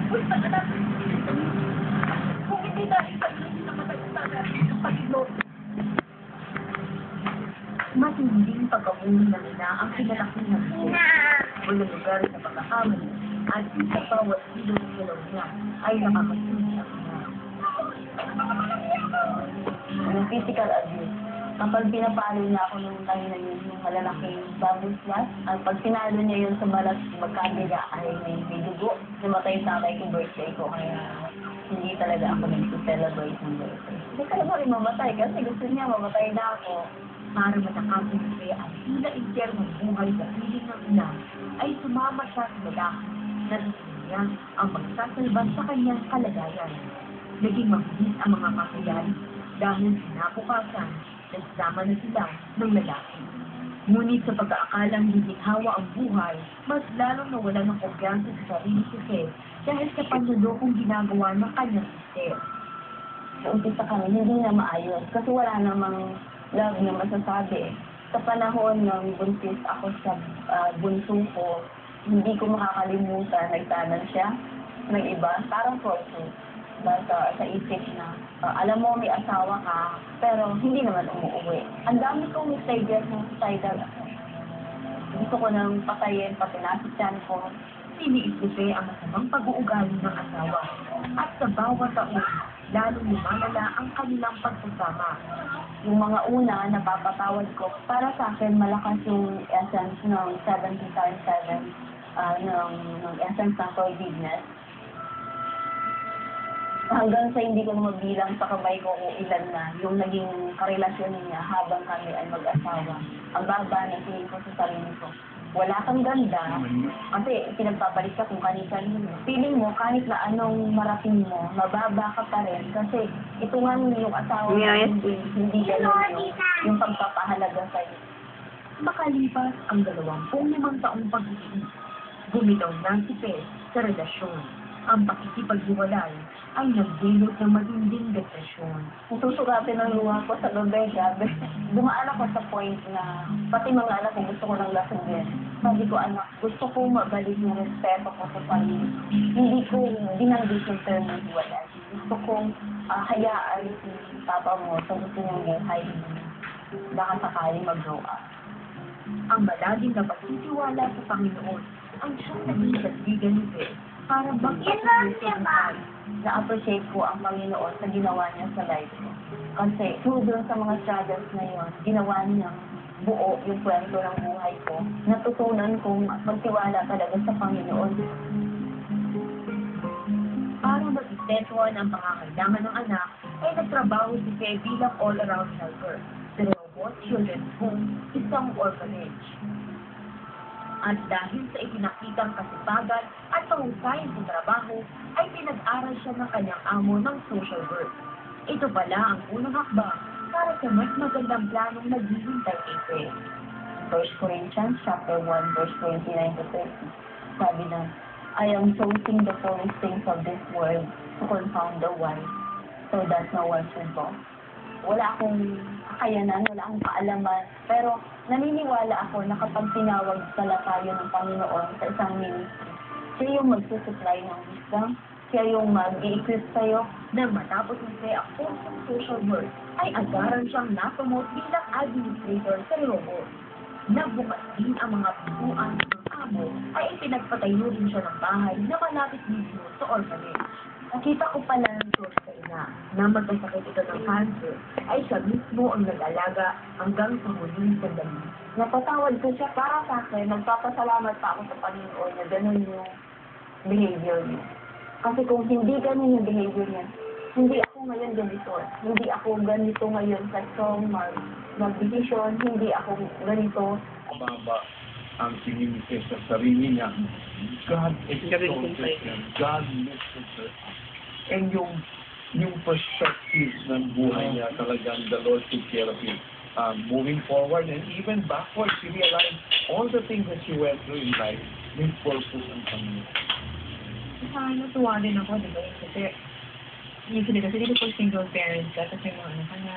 Basta ka na. Kung hindi dahil sa inis na matagsaga ng Panginoon. Matinding pag-uwi ng ina ang pinalaki ng buhay. Walang lugar sa pagkakamali at sa bawat silong galaw niya ay nakakasulit ang ina. Yung physical abuse. Kapag pinapalo niya ako nung tayo na yun, yung malalaking bamboo slash, at pag pinalo niya yun sa balat, magkabila ay may dugo. Namatay sa tatay ko birthday ko, kaya hindi talaga ako nag-celebrate ng birthday. Hindi talaga rin mamatay kasi gusto niya mamatay na ako. Para matakapin siya ang tila impyernong buhay sa piling ng ina, ay sumama siya sa lalaki na gusto niya ang magsasalba sa kanyang kalagayan. Naging mabilis ang mga kakuyan dahil sinapukasan, nagsama na sila ng lalaki. Ngunit sa pag-aakalang giginhawa ang buhay, mas lalong nawala ng kumpiyansa sa sarili si Seth dahil sa panlulokong ginagawa ng kanyang sister. Sa umpisa kami, hindi na maayos kasi wala namang love na masasabi. Sa panahon ng buntis ako sa bunso ko, hindi ko makakalimutan, nagtanan siya ng iba, parang fortune. Basta sa isip na, alam mo may asawa ka, pero hindi naman umuwi. Ang dami kong stages ng suicidal. Gusto ko nang patayin, pati nasityan ko. Siniisipin ang masamang pag-uugali ng asawa. At sa bawat taon, lalong lumalala ang kanilang pagsasama. Yung mga una, napapatawad ko, para sa akin, malakas yung essence ng 70 times 7, ng essence ng forgiveness. Hanggang sa hindi ko mabilang sa kamay ko kung ilan na yung naging karelasyon niya habang kami ay mag-asawa. Ang baba na tingin ko sa sarili ko. Wala kang ganda, kasi pinagpapalit ka kung kanino. Feeling mo, kahit na anong marating mo, mababa ka pa rin. Kasi ito nga yung asawa mo, hindi gano'n yung pagpapahalaga sa'yo. Makalipas ang 25 taong pag-ibig, bumitaw na si Pez sa relasyon. Ang pakikipaghiwalay ay nagdulot ng matinding depresyon. Susukatin ang luha ko sa gabi. Dumaan ako sa point na pati mga anak ko gusto ko ng lasagin. Sabi ko, anak, gusto ko mabalik yung respeto ko sa sarili. Hindi ko binanggit yung term ng hiwalay. Gusto kong hayaan si papa mo sa gusto niyang buhay. Baka sakaling mag-grow up. Ang malalim na pagtitiwala sa Panginoon ang siyang naging kaibigan ni Beth. Para bang na-appreciate ko ang Panginoon sa ginawa niya sa life ko. Kasi doon sa mga struggles na yun, ginawa niya buo yung kwento ng buhay ko. Natutunan kong magtiwala talaga sa Panginoon. Para mag-ipetwan ang pangangailangan ng anak, ay nagtrabaho si Faye bilang all-around helper sa Rehoboth Children's Home, isang orphanage. At dahil sa ipinakitang kasipagan at panghusayan sa trabaho, ay pinag-aral siya ng kanyang amo ng social work. Ito pala ang unang hakbang para sa mas magandang planong naghihintay kay Fred. 1 Corinthians chapter 1 verse 29 to 30. Sabi na, I am choosing the foolish things of this world to confound the wise, so that no one should boast. Wala akong kakayanan, wala akong kaalaman, pero naniniwala ako na kapag tinawag pala tayo ng Panginoon sa isang ministry, siya yung magsusupply ng wisdom, siya yung mag-i-equip sa'yo na matapos niya ang kursong social work, ay agaran siyang napromote bilang administrator sa Rehoboth. Nabukas din ang mga pintuan ng amo, ay ipinagpatayo din siya ng bahay na malapit mismo sa orphanage. Nakita ko pala ng source sa ina na magkasakit ito ng cancer, ay siya mismo ang nag-alaga hanggang sa huling sandali. Napatawad ko siya para sa akin, nagpapasalamat pa ako sa Panginoon na gano'n yung behavior niya. Kasi kung hindi gano'n yung behavior niya, hindi ako ngayon ganito. Hindi ako ganito ngayon sa strong mag-decision, hindi ako ganito. Mababa ang tingin niya sa sarili niya. God exalted him. God lifted her up. And yung perspective ng buhay niya talagang the Lord took care of him. Moving forward and even backwards, he realized all the things that she went through in life, may purpose ang Panginoon. Natuwa din ako, di ba? Kasi usually, kasi dito po single parents ka, kasi mga anak ka na,